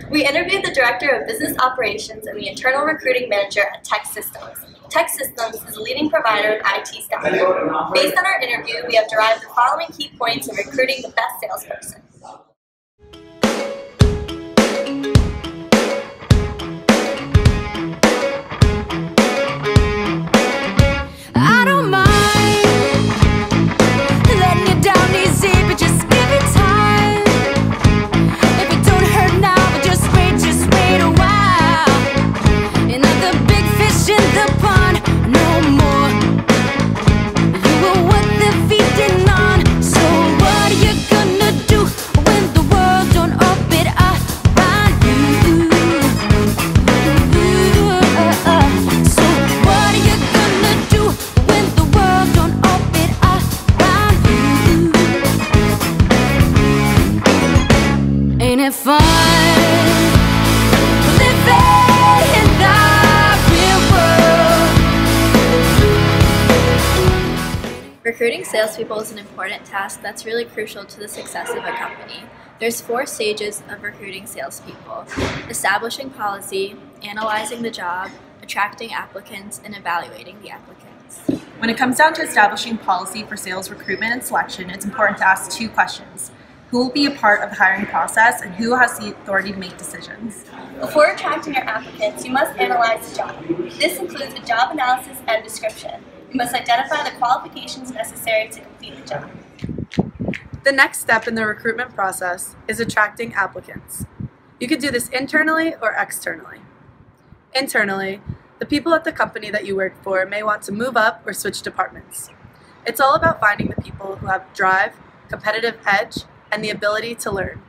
We interviewed the Director of Business Operations and the Internal Recruiting Manager at Tech Systems. Tech Systems is a leading provider of IT staffing. Based on our interview, we have derived the following key points in recruiting the best salesperson. I don't mind letting you down easy, but just give it time. If it don't hurt now, but just wait a while. You're not the big fish in the pond no more. You were what they're feeding on. So what are you gonna do when the world don't orbit around you? So what are you gonna do when the world don't orbit around you? Ain't it fun living in the real world? Recruiting salespeople is an important task that's really crucial to the success of a company. There's 4 stages of recruiting salespeople: establishing policy, analyzing the job, attracting applicants, and evaluating the applicants. When it comes down to establishing policy for sales recruitment and selection, it's important to ask 2 questions. Who will be a part of the hiring process, and who has the authority to make decisions? Before attracting your applicants, you must analyze the job. This includes a job analysis and description. You must identify the qualifications necessary to complete the job. The next step in the recruitment process is attracting applicants. You can do this internally or externally. Internally, the people at the company that you work for may want to move up or switch departments. It's all about finding the people who have drive, competitive edge, and the ability to learn.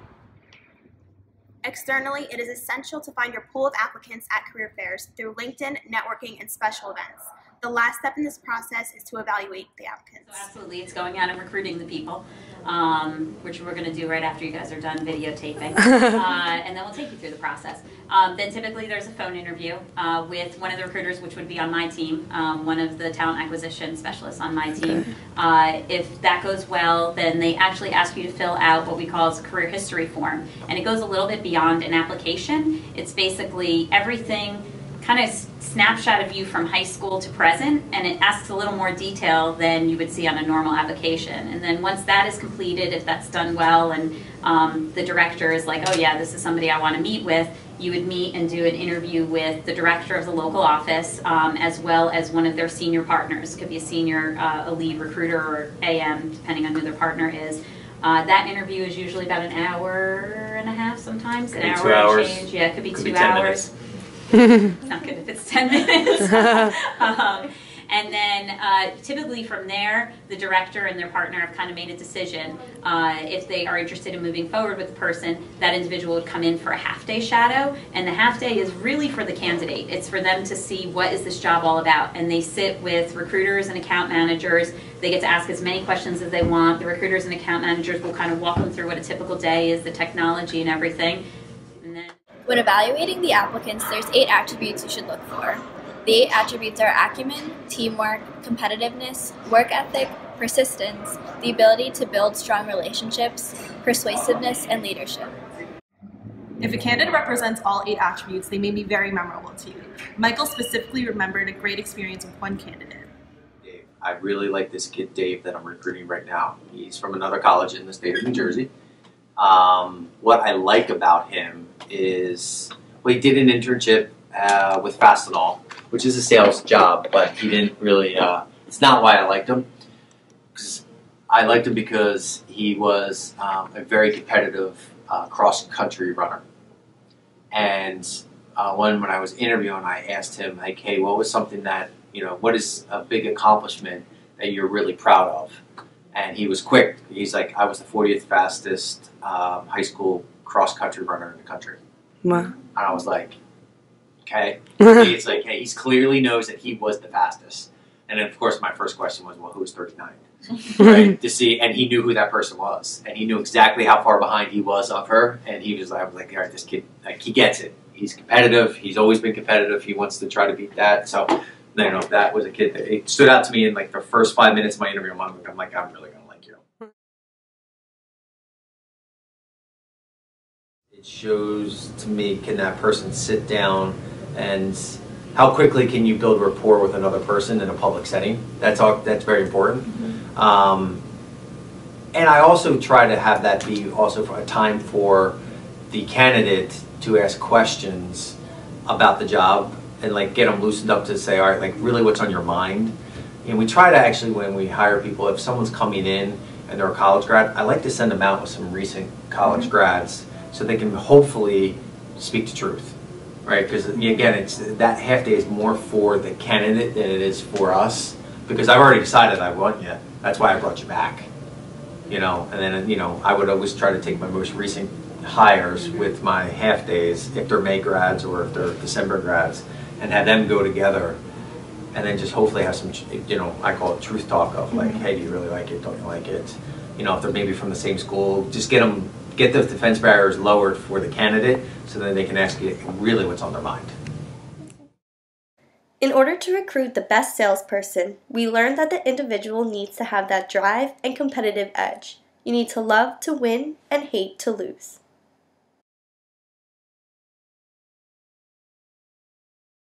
Externally, it is essential to find your pool of applicants at career fairs through LinkedIn, networking, and special events. The last step in this process is to evaluate the applicants. So absolutely, it's going out and recruiting the people, which we're going to do right after you guys are done videotaping, and then we'll take you through the process. Then typically there's a phone interview with one of the recruiters, which would be on my team, one of the talent acquisition specialists on my team. If that goes well, then they actually ask you to fill out what we call a career history form, and it goes a little bit beyond an application. It's basically everything, kind of snapshot of you from high school to present, and it asks a little more detail than you would see on a normal application. And then once that is completed, if that's done well and the director is like, oh yeah, this is somebody I want to meet with, you would meet and do an interview with the director of the local office, as well as one of their senior partners. It could be a senior, a lead recruiter, or AM, depending on who their partner is. That interview is usually about an hour and a half sometimes, an hour and change. Yeah, it could be 2 hours. It's not good if it's 10 minutes. And then typically from there, the director and their partner have kind of made a decision. If they are interested in moving forward with the person, that individual would come in for a half-day shadow. And the half-day is really for the candidate. It's for them to see what is this job all about. And they sit with recruiters and account managers. They get to ask as many questions as they want. The recruiters and account managers will kind of walk them through what a typical day is, the technology and everything. And then When evaluating the applicants, there's 8 attributes you should look for. The 8 attributes are acumen, teamwork, competitiveness, work ethic, persistence, the ability to build strong relationships, persuasiveness, and leadership. If a candidate represents all 8 attributes, they may be very memorable to you. Michael specifically remembered a great experience with one candidate. Dave. I really like this kid, Dave, that I'm recruiting right now. He's from another college in the state of New Jersey. What I like about him is, well, he did an internship with Fastenal, which is a sales job, but he didn't really, it's not why I liked him. I liked him because he was a very competitive cross-country runner. And when I was interviewing, I asked him, like, hey, what was something that, what is a big accomplishment that you're really proud of? And he was quick. He's like, I was the 40th fastest high school cross-country runner in the country. Wow. And I was like, okay. It's like, hey, he clearly knows that he was the fastest. And then, of course, my first question was, well, who was 39? Right? To see, and he knew who that person was. And he knew exactly how far behind he was of her. And he was like, I was like, all right, this kid, like, he gets it. He's competitive. He's always been competitive. He wants to try to beat that. So, that was a kid that it stood out to me in like the first 5 minutes of my interview. I'm like, I'm really going to like you. It shows to me, can that person sit down and how quickly can you build rapport with another person in a public setting? That's very important. And I also try to have that be also for a time for the candidate to ask questions about the job and like get them loosened up to say, all right, like really what's on your mind? And we try to actually, when we hire people, if someone's coming in and they're a college grad, I like to send them out with some recent college grads so they can hopefully speak the truth, right? Because again, it's that half day is more for the candidate than it is for us, because I've already decided I want you. That's why I brought you back, you know. And then, you know, I would always try to take my most recent hires with my half days, if they're May grads or if they're December grads, and have them go together, and then just hopefully have some, you know, I call it truth talk of like, hey, do you really like it? Don't you like it? You know, if they're maybe from the same school, just get those defense barriers lowered for the candidate so that they can ask you really what's on their mind. In order to recruit the best salesperson, we learned that the individual needs to have that drive and competitive edge. You need to love to win and hate to lose.